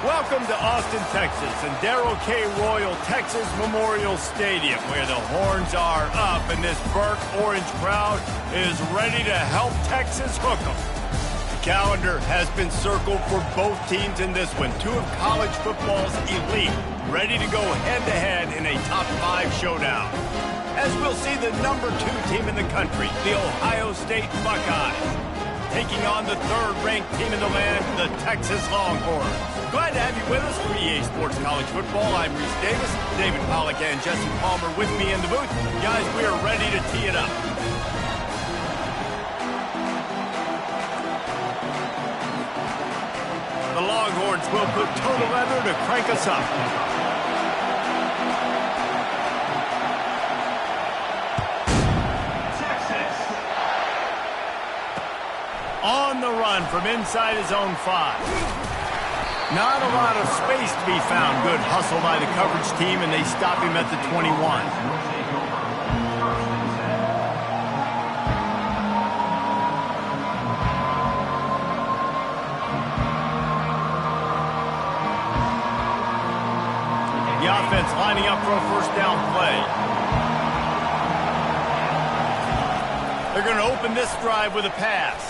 Welcome to Austin, Texas, and Darrell K. Royal Texas Memorial Stadium, where the horns are up and this burnt orange crowd is ready to help Texas hook 'em. The calendar has been circled for both teams in this one. Two of college football's elite, ready to go head-to-head in a top-5 showdown. As we'll see the #2 team in the country, the Ohio State Buckeyes, taking on the third-ranked team in the land, the Texas Longhorns. Glad to have you with us for EA Sports College Football. I'm Reese Davis, David Pollack and Jesse Palmer with me in the booth. Guys, we are ready to tee it up. The Longhorns will put total leather to crank us up. On the run from inside his own 5. Not a lot of space to be found. Good hustle by the coverage team, and they stop him at the 21. The offense lining up for a first down play. They're going to open this drive with a pass.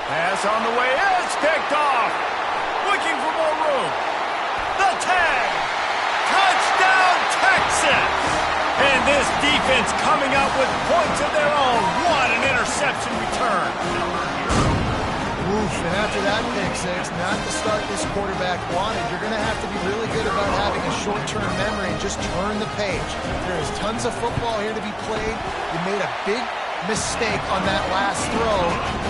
Pass on the way. It's picked off. Looking for more room. The tag. Touchdown, Texas. And this defense coming up with points of their own. What an interception return. Oof, and after that pick six, not the start this quarterback wanted. You're going to have to be really good about having a short-term memory and just turn the page. There is tons of football here to be played. You made a big mistake on that last throw.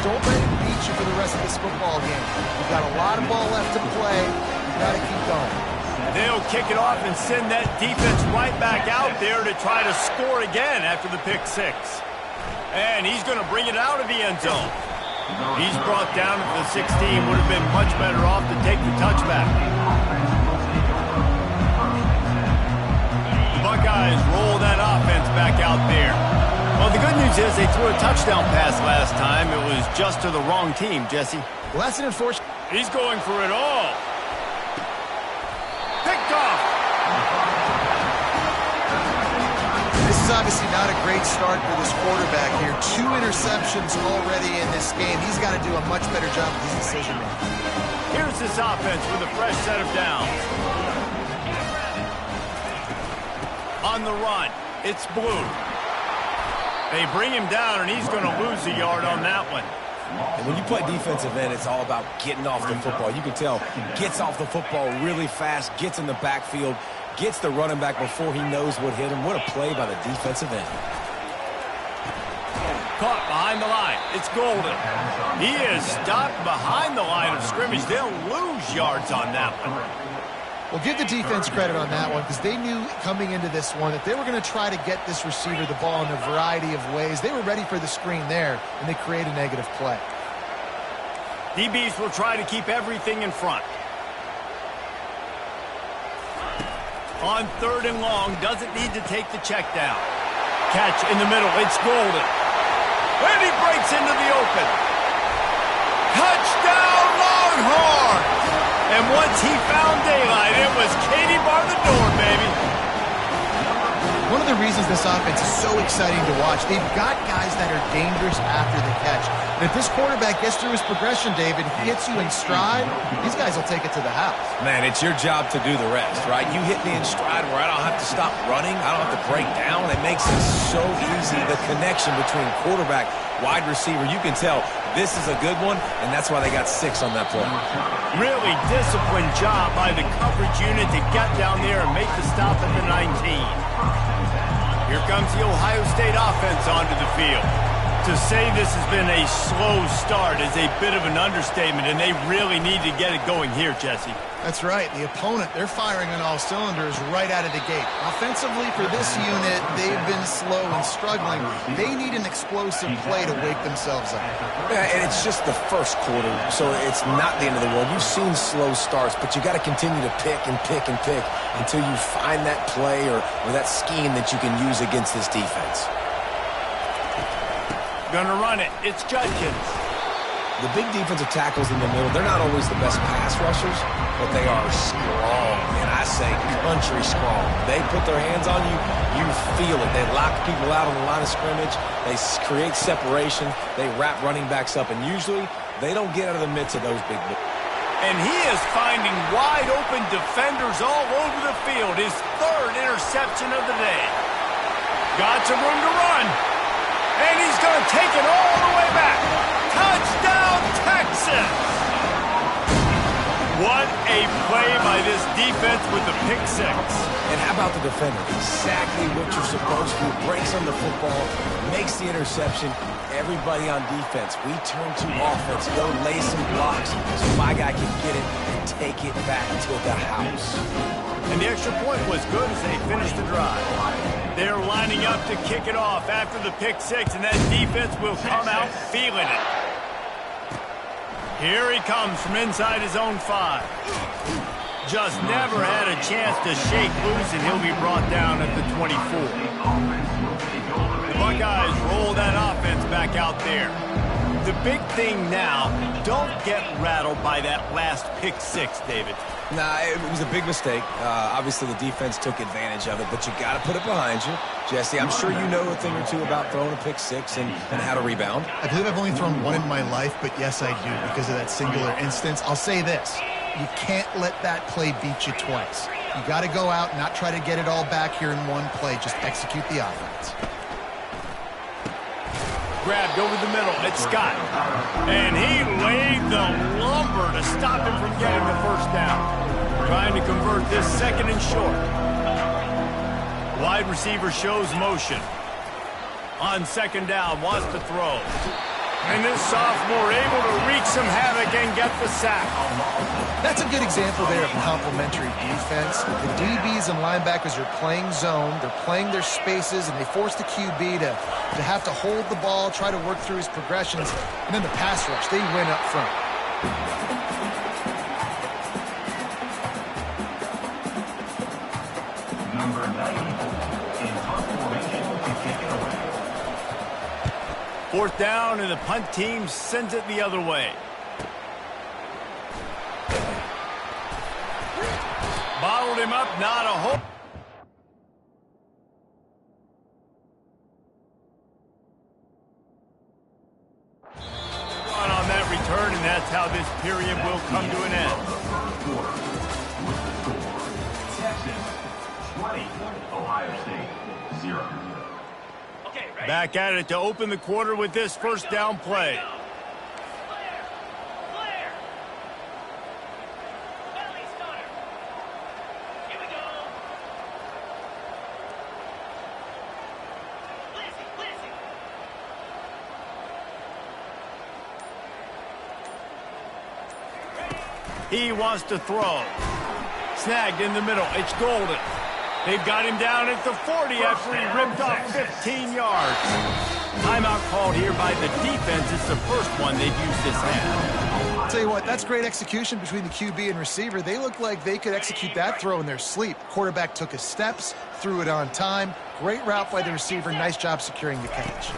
Don't let it beat you for the rest of this football game. You've got a lot of ball left to play. You've got to keep going. They'll kick it off and send that defense right back out there to try to score again after the pick six. And he's going to bring it out of the end zone. He's brought down at the 16. Would have been much better off to take the touchback. The Buckeyes roll that offense back out there. Well, the good news is they threw a touchdown pass last time. It was just to the wrong team, Jesse. Well, that's an unfortunate. He's going for it all. Picked off. This is obviously not a great start for this quarterback here. 2 interceptions already in this game. He's got to do a much better job with his decision-making. Here's this offense with a fresh set of downs. On the run, it's Blue. They bring him down, and he's going to lose a yard on that one. And when you play defensive end, it's all about getting off the football. You can tell, gets off the football really fast, gets in the backfield, gets the running back before he knows what hit him. What a play by the defensive end. Caught behind the line. It's Golden. He is stopped behind the line of scrimmage. They'll lose yards on that one. Well, give the defense credit on that one because they knew coming into this one that they were going to try to get this receiver the ball in a variety of ways. They were ready for the screen there, and they create a negative play. DBs will try to keep everything in front. On 3rd and long, doesn't need to take the check down. Catch in the middle, it's Golden. And he breaks into the open. Touchdown, Longhorns! And once he found daylight, it was Katie bar the door, baby. One of the reasons this offense is so exciting to watch, they've got guys that are dangerous after the catch. And if this quarterback gets through his progression, David, hits you in stride, these guys will take it to the house. Man, it's your job to do the rest, right? You hit me in stride where I don't have to stop running. I don't have to break down. It makes it so easy, the connection between quarterback, wide receiver. You can tell this is a good one, and that's why they got 6 on that play. Really disciplined job by the coverage unit to get down there and make the stop at the 19. Here comes the Ohio State offense onto the field. To say this has been a slow start is a bit of an understatement, and they really need to get it going here, Jesse. That's right. The opponent, they're firing on all cylinders right out of the gate. Offensively, for this unit, they've been slow and struggling. They need an explosive play to wake themselves up. Yeah, and it's just the first quarter, so it's not the end of the world. You've seen slow starts, but you got to continue to pick and pick and pick until you find that play or that scheme that you can use against this defense. Gonna run it. It's Judkins. The big defensive tackles in the middle, they're not always the best pass rushers, but they are strong, and I say country strong. They put their hands on you, you feel it. They lock people out on the line of scrimmage. They create separation. They wrap running backs up, and usually they don't get out of the midst of those big boys. And he is finding wide-open defenders all over the field. His third interception of the day. Got some room to run. And he's going to take it all the way back. Touchdown, Texas! What a play by this defense with the pick six. And how about the defender? Exactly what you're supposed to. Breaks on the football, makes the interception. Everybody on defense, we turn to offense. Go lay some blocks so my guy can get it and take it back to the house. And the extra point was good as they finished the drive. They're lining up to kick it off after the pick six, and that defense will come out feeling it. Here he comes from inside his own 5. Just never had a chance to shake loose, and he'll be brought down at the 24. The Buckeyes roll that offense back out there. The big thing now, don't get rattled by that last pick six, David. Nah, it was a big mistake. Obviously, the defense took advantage of it, but you got to put it behind you. Jesse, I'm sure you know a thing or two about throwing a pick six and how to rebound. I believe I've only thrown one in my life, but yes, I do because of that singular instance. I'll say this. You can't let that play beat you twice. You got to go out and not try to get it all back here in one play. Just execute the offense. Grabbed over the middle. It's Scott. And he laid the lumber to stop him from getting the first down. Trying to convert this second and short. Wide receiver shows motion. On second down, wants to throw. And this sophomore able to wreak some havoc and get the sack. That's a good example there of complementary defense. The DBs and linebackers are playing zone. They're playing their spaces, and they force the QB to have to hold the ball, try to work through his progressions. And then the pass rush, they win up front. Number 90 in punt formation to kick it away. Fourth down, and the punt team sends it the other way. Bottled him up, not a hope. On that return, and that's how this period will come to an end. Texas 20, Ohio State 0. Back at it to open the quarter with this first down play. He wants to throw. Snagged in the middle. It's Golden. They've got him down at the 40 after he ripped off 15 yards. Timeout called here by the defense. It's the first one they've used this half. I'll tell you what, that's great execution between the QB and receiver. They look like they could execute that throw in their sleep. Quarterback took his steps, threw it on time. Great route by the receiver. Nice job securing the catch.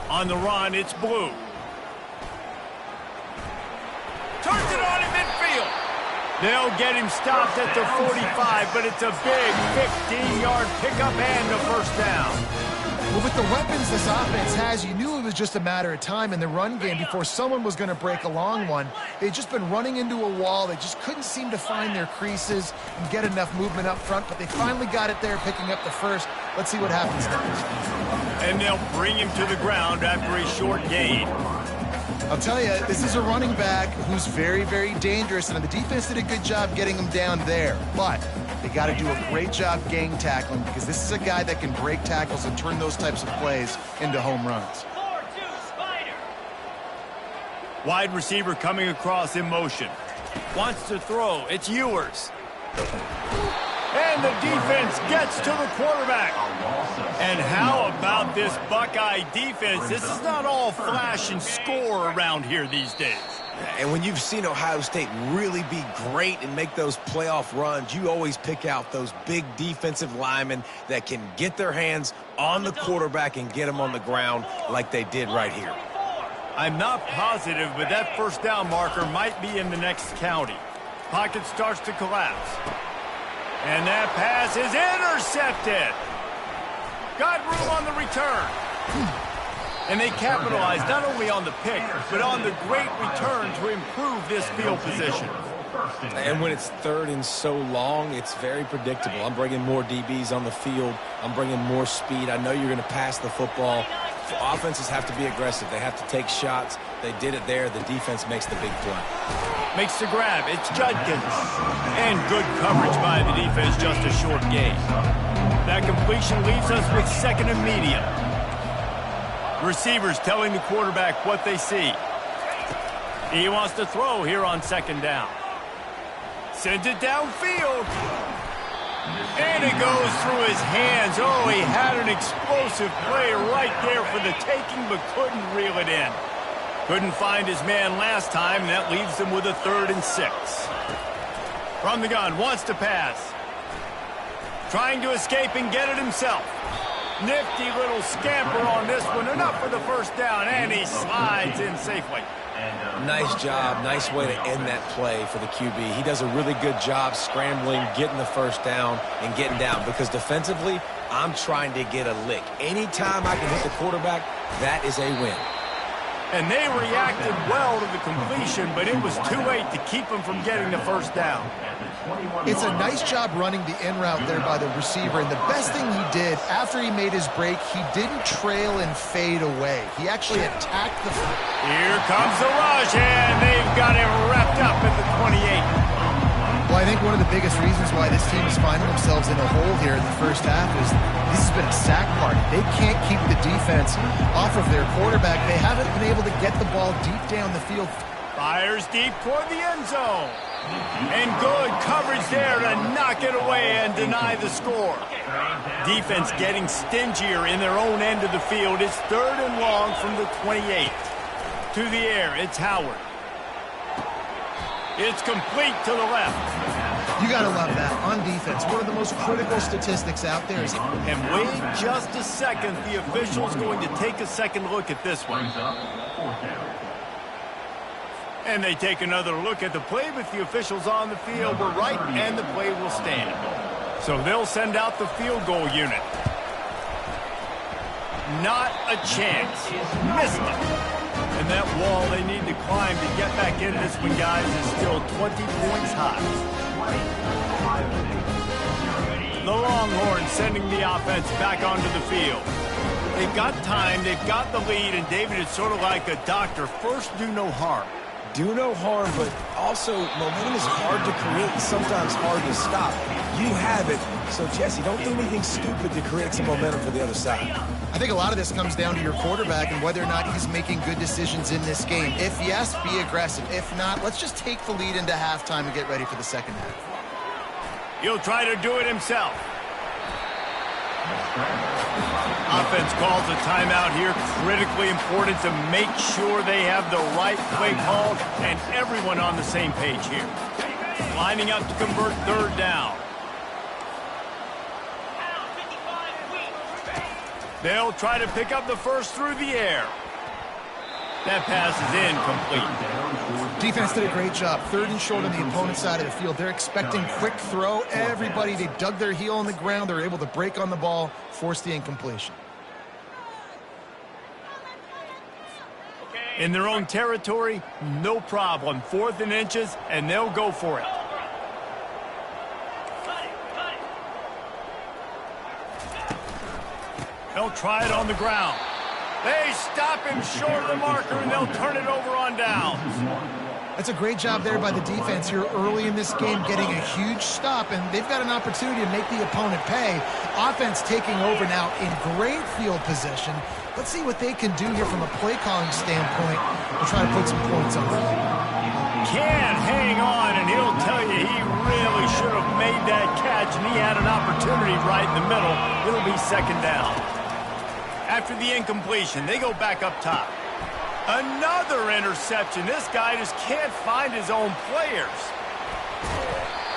On the run, it's Blue. Turns it on in midfield. They'll get him stopped at the 45, but it's a big 15-yard pickup and a first down. Well, with the weapons this offense has, you knew it was just a matter of time in the run game before someone was going to break a long one. They'd just been running into a wall. They just couldn't seem to find their creases and get enough movement up front, but they finally got it there, picking up the first. Let's see what happens next. And they'll bring him to the ground after a short gain. I'll tell you, this is a running back who's very, very dangerous, and the defense did a good job getting him down there. But they got to do a great job gang tackling because this is a guy that can break tackles and turn those types of plays into home runs. Wide receiver coming across in motion. Wants to throw. It's Ewers. And the defense gets to the quarterback. And how about this Buckeye defense? This is not all flash and score around here these days. And when you've seen Ohio State really be great and make those playoff runs, you always pick out those big defensive linemen that can get their hands on the quarterback and get him on the ground like they did right here. I'm not positive, but that first down marker might be in the next county. Pocket starts to collapse. And that pass is intercepted. Got room on the return. And they capitalized not only on the pick, but on the great return to improve this field position. And when it's third and so long, it's very predictable. I'm bringing more DBs on the field. I'm bringing more speed. I know you're going to pass the football. Offenses have to be aggressive. They have to take shots. They did it there. The defense makes the big play. Makes the grab. It's Judkins. And good coverage by the defense, just a short gain. That completion leaves us with second and medium. Receivers telling the quarterback what they see. He wants to throw here on second down. Sends it downfield. And it goes through his hands. Oh, he had an explosive play right there for the taking, but couldn't reel it in. Couldn't find his man last time, and that leaves him with a 3rd and 6. From the gun, wants to pass. Trying to escape and get it himself. Nifty little scamper on this one. Enough for the first down, and he slides in safely. Nice job. Nice way to end that play for the QB. He does a really good job scrambling, getting the first down, and getting down. Because defensively, I'm trying to get a lick. Anytime I can hit the quarterback, that is a win. And they reacted well to the completion, but it was too late to keep him from getting the first down. It's a nice job running the in route there by the receiver, and the best thing he did after he made his break, he didn't trail and fade away. He actually attacked the... Here comes the rush, and they've got him wrapped up at the 28. Well, I think one of the biggest reasons why this team is finding themselves in a hole here in the first half is this has been a sack party. They can't keep the defense off of their quarterback. They haven't been able to get the ball deep down the field. Fires deep toward the end zone. And good coverage there to knock it away and deny the score. Defense getting stingier in their own end of the field. It's 3rd and long from the 28. To the air, it's Howard. It's complete to the left. You got to love that on defense. One of the most critical statistics out there is... And wait just a second. The official's going to take a second look at this one. And they take another look at the play, but the officials on the field were right, and the play will stand. So they'll send out the field goal unit. Not a chance. Missed it. And that wall they need to climb to get back into this one, guys, is still 20 points high. The Longhorns sending the offense back onto the field. They've got time, they've got the lead, and David, it's sort of like a doctor. First, do no harm. Do no harm, but also momentum is hard to create and sometimes hard to stop. You have it, so Jesse, don't do anything stupid to create some momentum for the other side. I think a lot of this comes down to your quarterback and whether or not he's making good decisions in this game. If yes, be aggressive. If not, let's just take the lead into halftime and get ready for the second half. He'll try to do it himself. Offense calls a timeout here. Critically important to make sure they have the right play call and everyone on the same page here. Lining up to convert 3rd down. They'll try to pick up the first through the air. That pass is incomplete. Defense did a great job. 3rd and short on the opponent's side of the field. They're expecting quick throw. Everybody, they dug their heel on the ground. They're able to break on the ball, force the incompletion. In their own territory, no problem. 4th and inches, and they'll go for it. They'll try it on the ground. They stop him short of the marker, and they'll turn it over on downs. That's a great job there by the defense here early in this game, getting a huge stop, and they've got an opportunity to make the opponent pay. Offense taking over now in great field position. Let's see what they can do here from a play calling standpoint to try to put some points on it. Can't hang on, and he'll tell you he really should have made that catch, and he had an opportunity right in the middle. It'll be second down. After the incompletion, they go back up top. Another interception. This guy just can't find his own players.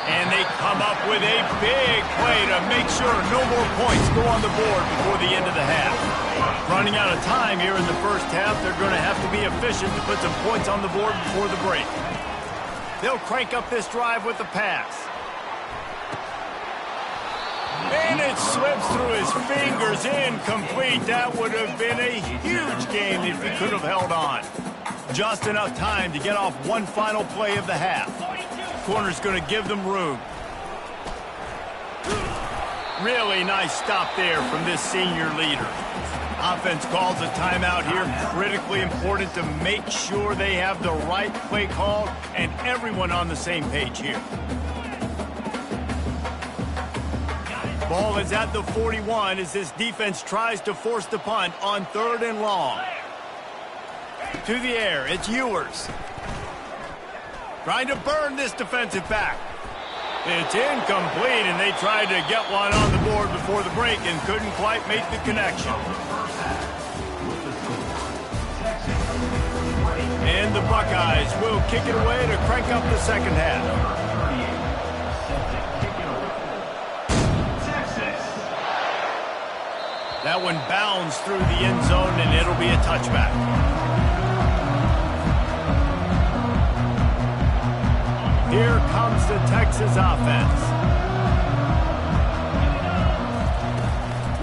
And they come up with a big play to make sure no more points go on the board before the end of the half. Running out of time here in the first half, they're going to have to be efficient to put some points on the board before the break. They'll crank up this drive with the pass. And it slips through his fingers, incomplete. That would have been a huge game if he could have held on. Just enough time to get off one final play of the half. Corner's going to give them room. Really nice stop there from this senior leader. Offense calls a timeout here. Critically important to make sure they have the right play call and everyone on the same page here. Ball is at the 41 as this defense tries to force the punt on 3rd and long. To the air, it's Ewers. Trying to burn this defensive back. It's incomplete, and they tried to get one on the board before the break and couldn't quite make the connection. And the Buckeyes will kick it away to crank up the second half. That one bounds through the end zone, and it'll be a touchback. Here comes the Texas offense.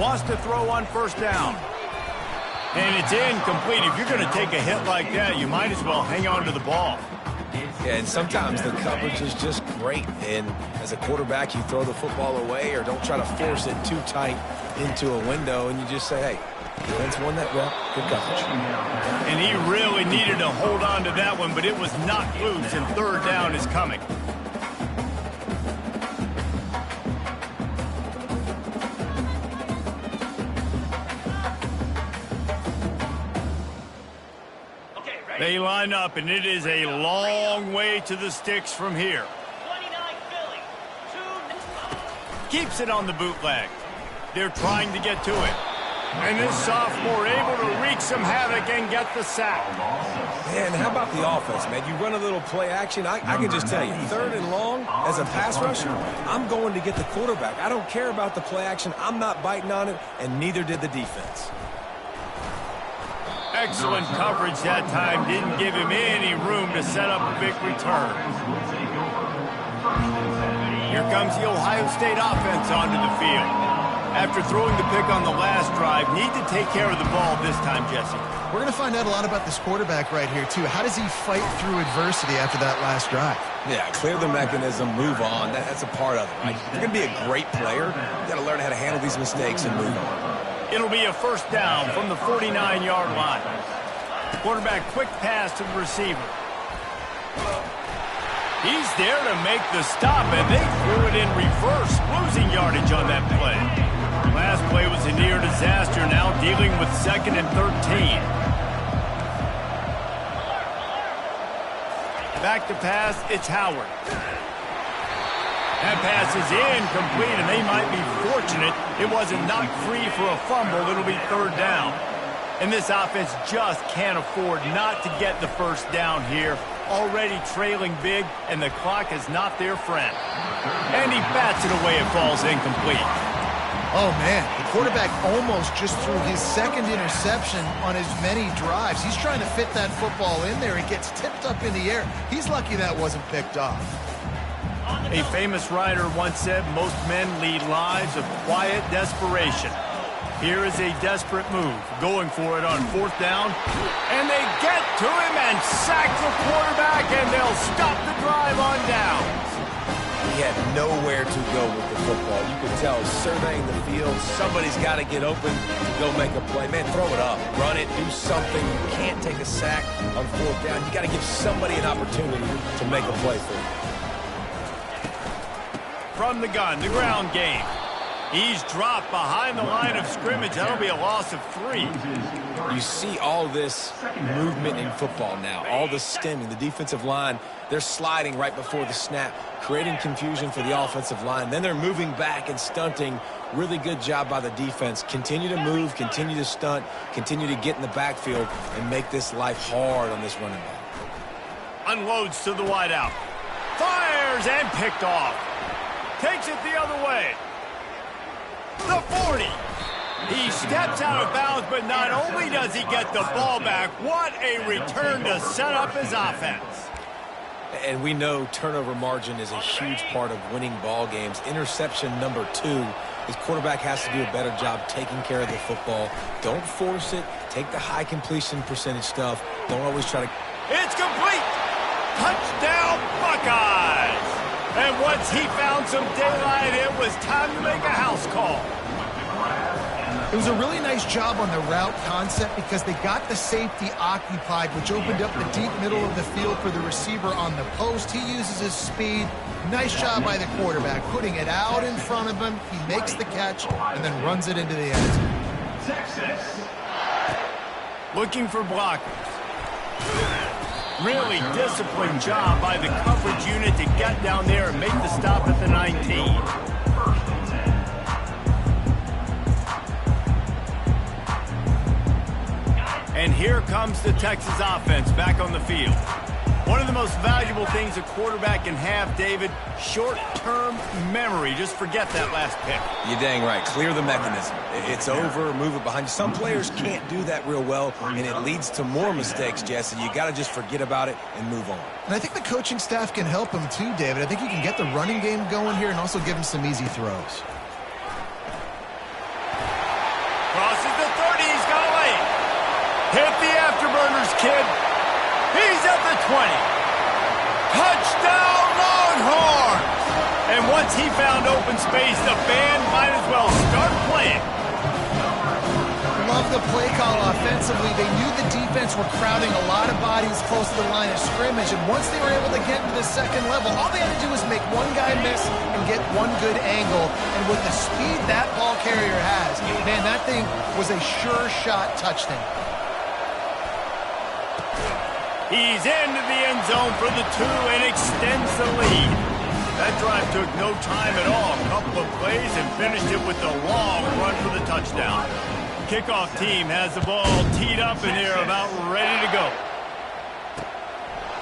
Wants to throw on 1st down. And it's incomplete. If you're going to take a hit like that, you might as well hang on to the ball. Yeah, and sometimes the coverage is just great. And as a quarterback, you throw the football away or don't try to force it too tight into a window, and you just say, hey, defense won that well, good coverage. And he really needed to hold on to that one, but it was knocked loose, and 3rd down is coming. They line up, and it is a long way to the sticks from here. Keeps it on the bootleg. They're trying to get to it. And this sophomore able to wreak some havoc and get the sack. Man, how about the offense, man? You run a little play action. I can just tell you, 3rd and long, as a pass rusher, I'm going to get the quarterback. I don't care about the play action. I'm not biting on it, and neither did the defense. Excellent coverage that time. Didn't give him any room to set up a big return. Here comes the Ohio State offense onto the field. After throwing the pick on the last drive, need to take care of the ball this time, Jesse. We're going to find out a lot about this quarterback right here, too. How does he fight through adversity after that last drive? Yeah, clear the mechanism, move on. That's a part of it, right? You're going to be a great player. You got to learn how to handle these mistakes and move on. It'll be a 1st down from the 49-yard line. Quarterback quick pass to the receiver. He's there to make the stop, and they threw it in reverse, losing yardage on that play. Last play was a near disaster, now dealing with 2nd and 13. Back to pass, it's Howard. That pass is incomplete, and they might be fortunate it wasn't knocked free for a fumble. It'll be 3rd down. And this offense just can't afford not to get the 1st down here. Already trailing big, and the clock is not their friend. And he bats it away. It falls incomplete. Oh, man, the quarterback almost just threw his 2nd interception on as many drives. He's trying to fit that football in there. It gets tipped up in the air. He's lucky that wasn't picked off. A famous writer once said, most men lead lives of quiet desperation. Here is a desperate move, going for it on 4th down. And they get to him and sack the quarterback, and they'll stop the drive on downs. He had nowhere to go with the football. You could tell, surveying the field, somebody's got to get open to go make a play. Man, throw it up, run it, do something. You can't take a sack on 4th down. You got to give somebody an opportunity to make a play for you. From the gun, the ground game. He's dropped behind the line of scrimmage. That'll be a loss of 3. You see all this movement in football now, all the stemming, the defensive line, they're sliding right before the snap, creating confusion for the offensive line. Then they're moving back and stunting. Really good job by the defense. Continue to move, continue to stunt, continue to get in the backfield and make this life hard on this running back. Unloads to the wideout. Fires and picked off. Takes it the other way. The 40. He steps out of bounds, but not only does he get the ball back, what a return to set up his offense. And we know turnover margin is a huge part of winning ball games. Interception number 2. His quarterback has to do a better job taking care of the football. Don't force it. Take the high completion percentage stuff. Don't always try to... It's complete! Touchdown, Buckeyes! And once he found some daylight, it was time to make a house call. It was a really nice job on the route concept because they got the safety occupied, which opened up the deep middle of the field for the receiver on the post. He uses his speed. Nice job by the quarterback, putting it out in front of him. He makes the catch and then runs it into the end zone. Texas. Looking for blockers. Really disciplined job by the coverage unit to get down there and make the stop at the 19. And here comes the Texas offense back on the field. One of the most valuable things a quarterback can have, David, short-term memory. Just forget that last pick. You're dang right. Clear the mechanism. It's over, move it behind you. Some players can't do that real well, and it leads to more mistakes, Jesse. You got to just forget about it and move on. And I think the coaching staff can help him too, David. I think you can get the running game going here and also give him some easy throws. Crosses the 30. He's got a lane. Hit the afterburners, kid. He's at the 20. Touchdown, Longhorns! And once he found open space, the band might as well start playing. Love the play call offensively. They knew the defense were crowding a lot of bodies close to the line of scrimmage, and once they were able to get to the second level, all they had to do was make one guy miss and get one good angle. And with the speed that ball carrier has, man, that thing was a sure shot touchdown. He's into the end zone for the 2 and extends the lead. That drive took no time at all. A couple of plays and finished it with a long run for the touchdown. Kickoff team has the ball teed up and they're about ready to go.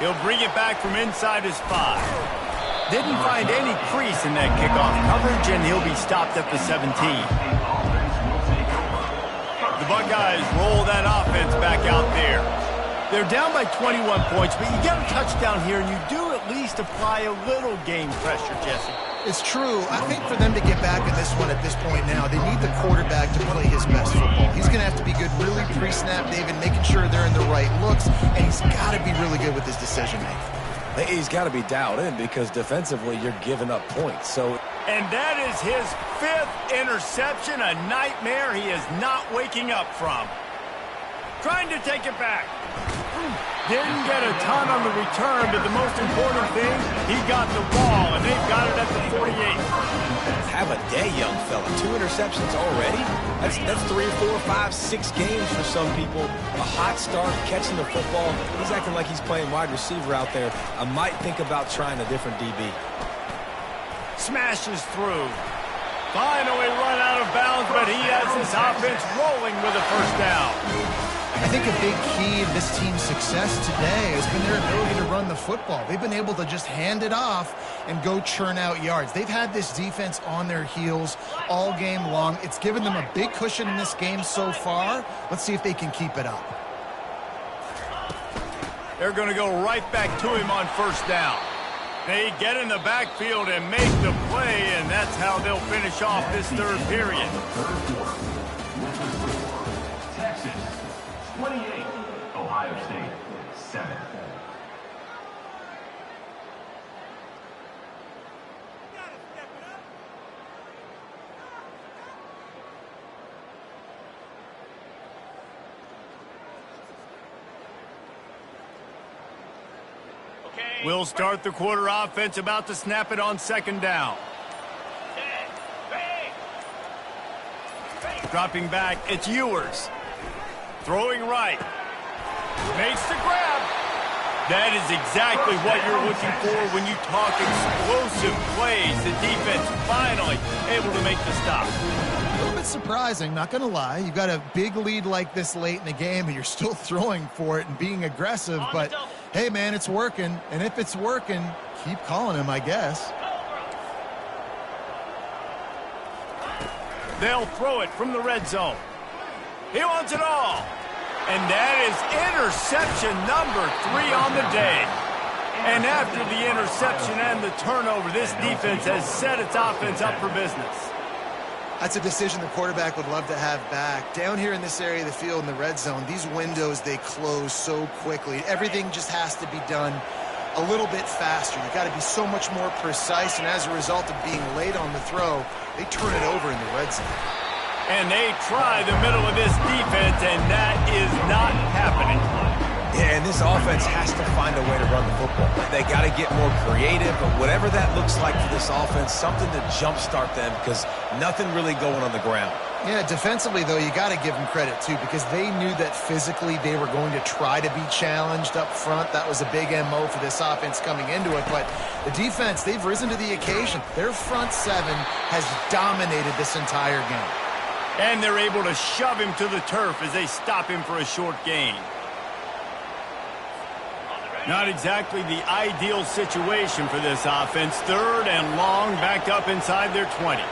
He'll bring it back from inside his 5. Didn't find any crease in that kickoff coverage, and he'll be stopped at the 17. The Buckeyes roll that offense back out there. They're down by 21 points, but you get a touchdown here, and you do at least apply a little game pressure, Jesse. It's true. I think for them to get back in this one at this point now, they need the quarterback to play his best football. He's going to have to be good really pre-snap, David, making sure they're in the right looks, and he's got to be really good with his decision-making. He's got to be dialed in because defensively you're giving up points. And that is his 5th interception, a nightmare he is not waking up from. Trying to take it back. Didn't get a ton on the return, but the most important thing, he got the ball, and they've got it at the 48. Have a day, young fella. 2 interceptions already? That's 3, 4, 5, 6 games for some people. A hot start, catching the football. He's acting like he's playing wide receiver out there. I might think about trying a different DB. Smashes through. Finally run out of bounds, but he has this offense rolling with a first down. I think a big key of this team's success today has been their ability to run the football. They've been able to just hand it off and go churn out yards. They've had this defense on their heels all game long. It's given them a big cushion in this game so far. Let's see if they can keep it up. They're going to go right back to him on first down. They get in the backfield and make the play, and that's how they'll finish off this third period. Texas, 28. Ohio State, 7. We'll start the quarter offense, about to snap it on second down. Dropping back, it's Ewers. Throwing right. Makes the grab. That is exactly what you're looking for when you talk explosive plays. The defense finally able to make the stop. A little bit surprising, not going to lie. You've got a big lead like this late in the game, and you're still throwing for it and being aggressive. But, hey, man, it's working. And if it's working, keep calling him, I guess. They'll throw it from the red zone. He wants it all. And that is interception number 3 on the day. And after the interception and the turnover, this defense has set its offense up for business. That's a decision the quarterback would love to have back. Down here in this area of the field in the red zone, these windows, they close so quickly. Everything just has to be done a little bit faster. You got to be so much more precise, and as a result of being late on the throw, they turn it over in the red zone. And they try the middle of this defense, and that is not happening. Yeah, and this offense has to find a way to run the football. They got to get more creative, but whatever that looks like for this offense, something to jumpstart them because nothing really going on the ground. Yeah, defensively, though, you got to give them credit, too, because they knew that physically they were going to try to be challenged up front. That was a big MO for this offense coming into it. But the defense, they've risen to the occasion. Their front seven has dominated this entire game. And they're able to shove him to the turf as they stop him for a short gain. Not exactly the ideal situation for this offense. 3rd and long, backed up inside their 20.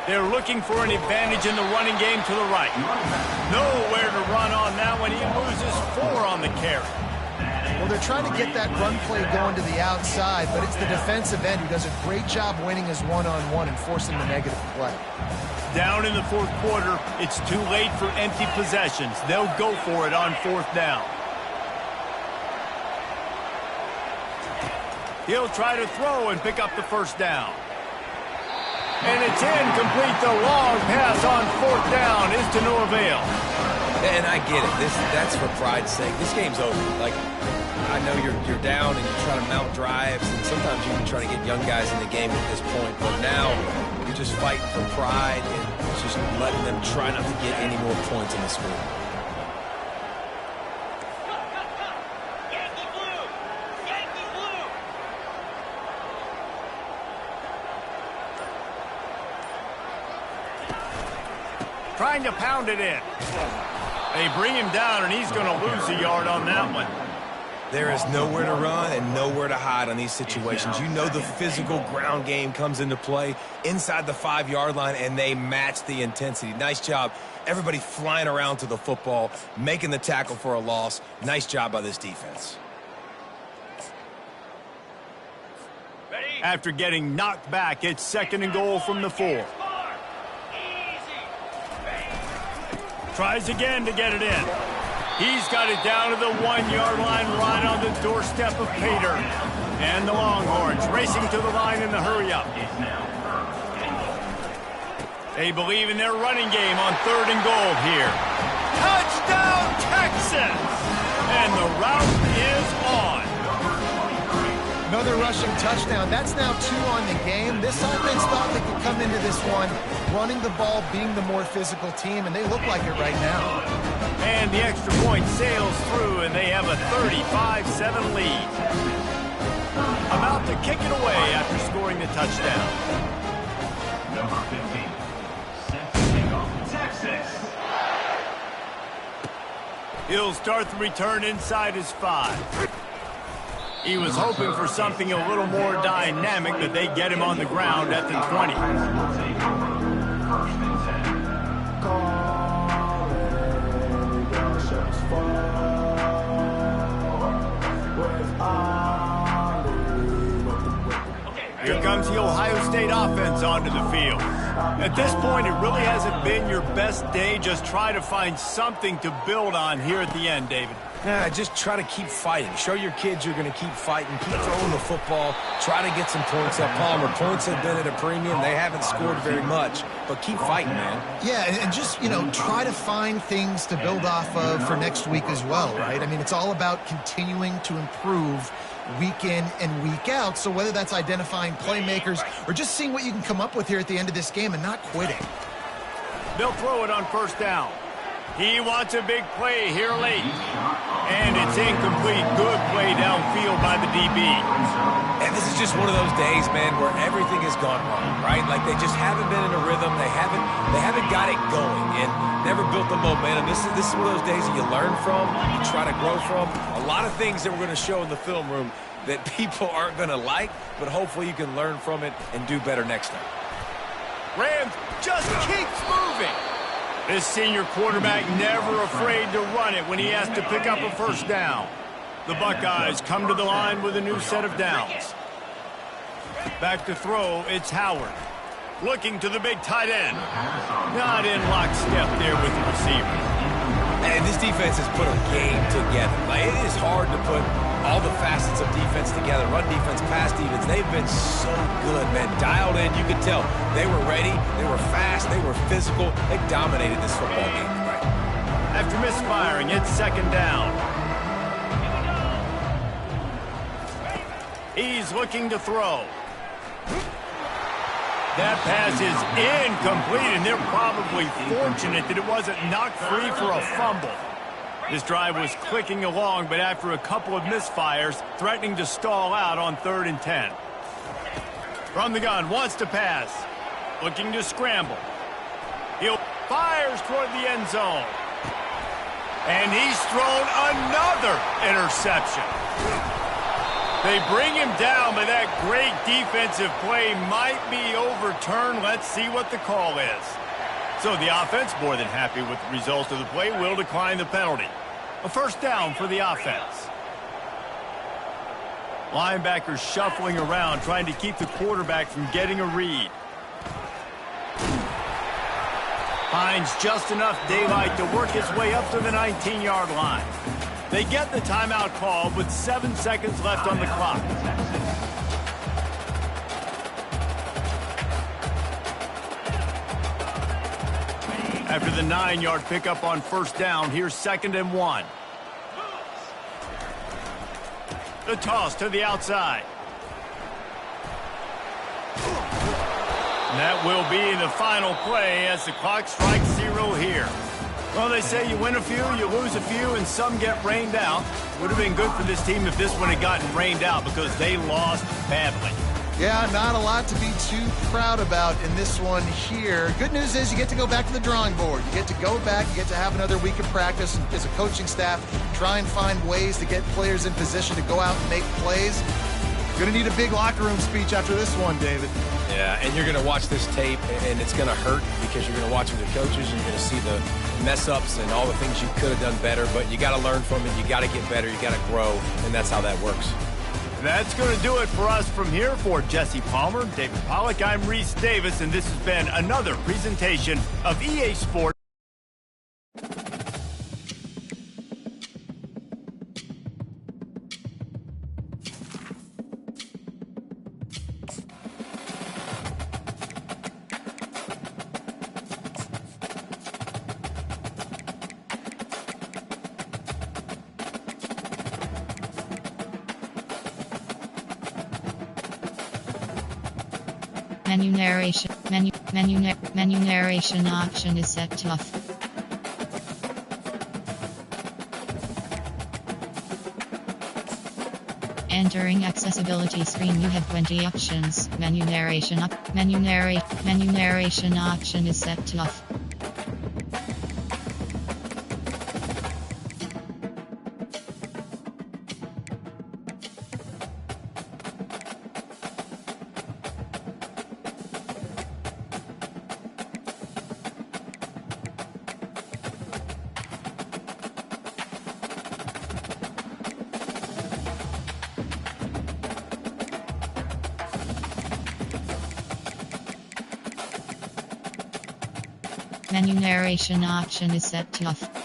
They're looking for an advantage in the running game to the right. Nowhere to run on that one. He loses 4 on the carry. Well, they're trying to get that run play going to the outside, but it's the defensive end who does a great job winning his one-on-one and forcing the negative play. Down in the 4th quarter, it's too late for empty possessions. They'll go for it on 4th down. He'll try to throw and pick up the 1st down. And it's incomplete. The long pass on 4th down is to no avail. And I get it. That's for pride's sake. This game's over. Like, I know you're down and you're trying to mount drives, and sometimes you can try to get young guys in the game at this point. But now you're just fighting for pride and just letting them try not to get any more points on the score. Trying to pound it in. They bring him down, and he's going to lose a yard on that one. There is nowhere to run and nowhere to hide on these situations. You know the physical ground game comes into play inside the 5-yard line, and they match the intensity. Nice job. Everybody flying around to the football, making the tackle for a loss. Nice job by this defense. After getting knocked back, it's 2nd and goal from the 4. Tries again to get it in. He's got it down to the 1-yard line right on the doorstep of Pater. And the Longhorns racing to the line in the hurry-up. They believe in their running game on 3rd and goal here. Touchdown, Texas! And the route is on. Another rushing touchdown. That's now 2 on the game. This offense thought they could come into this one running the ball, being the more physical team, and they look like it right now. And the extra point sails through, and they have a 35-7 lead. About to kick it away after scoring the touchdown. Number 15, set to take off Texas. He'll start the return inside his 5. He was hoping for something a little more dynamic, but they get him on the ground at the 20. Here comes the Ohio State offense onto the field. At this point, it really hasn't been your best day. Just try to find something to build on here at the end, David. Just try to keep fighting. Show your kids you're going to keep fighting. Keep throwing the football. Try to get some points up. Palmer, points have been at a premium. They haven't scored very much, but keep fighting, man. Yeah, and just, try to find things to build off of for next week as well, right? I mean, it's all about continuing to improve week in and week out. So whether that's identifying playmakers or just seeing what you can come up with here at the end of this game and not quitting. They'll throw it on 1st down. He wants a big play here late. And it's incomplete. Good play downfield by the DB. And this is just one of those days, man, where everything has gone wrong, right? Like they just haven't been in a rhythm. They haven't got it going and never built the momentum. This is one of those days that you learn from, you try to grow from. A lot of things that we're going to show in the film room that people aren't going to like, but hopefully you can learn from it and do better next time. Rams just keeps moving. This senior quarterback never afraid to run it when he has to pick up a first down. The Buckeyes come to the line with a new set of downs. Back to throw, it's Howard. Looking to the big tight end. Not in lockstep there with the receiver. And this defense has put a game together. Like, it is hard to put all the facets of defense together. Run defense, pass defense. They've been so good, man. Dialed in. You could tell they were ready. They were fast. They were physical. They dominated this football game tonight. After misfiring, it's second down. He's looking to throw. That pass is incomplete, and they're probably fortunate that it wasn't knocked free for a fumble. This drive was clicking along, but after a couple of misfires, threatening to stall out on 3rd and 10. From the gun, wants to pass. Looking to scramble. He fires toward the end zone. And he's thrown another interception. They bring him down, but that great defensive play might be overturned. Let's see what the call is. So the offense, more than happy with the result of the play, will decline the penalty. A first down for the offense. Linebackers shuffling around, trying to keep the quarterback from getting a read. Finds just enough daylight to work his way up to the 19-yard line. They get the timeout called with 7 seconds left on the clock. After the 9-yard pickup on first down, here's 2nd and 1. The toss to the outside. And that will be the final play as the clock strikes 0 here. Well, they say you win a few, you lose a few, and some get rained out. Would have been good for this team if this one had gotten rained out because they lost badly. Yeah, not a lot to be too proud about in this one here. Good news is you get to go back to the drawing board. You get to go back, you get to have another week of practice as a coaching staff, try and find ways to get players in position to go out and make plays. Going to need a big locker room speech after this one, David. Yeah, and you're going to watch this tape, and it's going to hurt because you're going to watch with your coaches, and you're going to see the mess-ups and all the things you could have done better, but you got to learn from it. You got to get better. You got to grow, and that's how that works. That's going to do it for us from here. For Jesse Palmer, David Pollack, I'm Reese Davis, and this has been another presentation of EA Sports. Menu narration option is set to off. Entering accessibility screen, you have 20 options. Menu narration option is set to off. Menu narration option is set to off.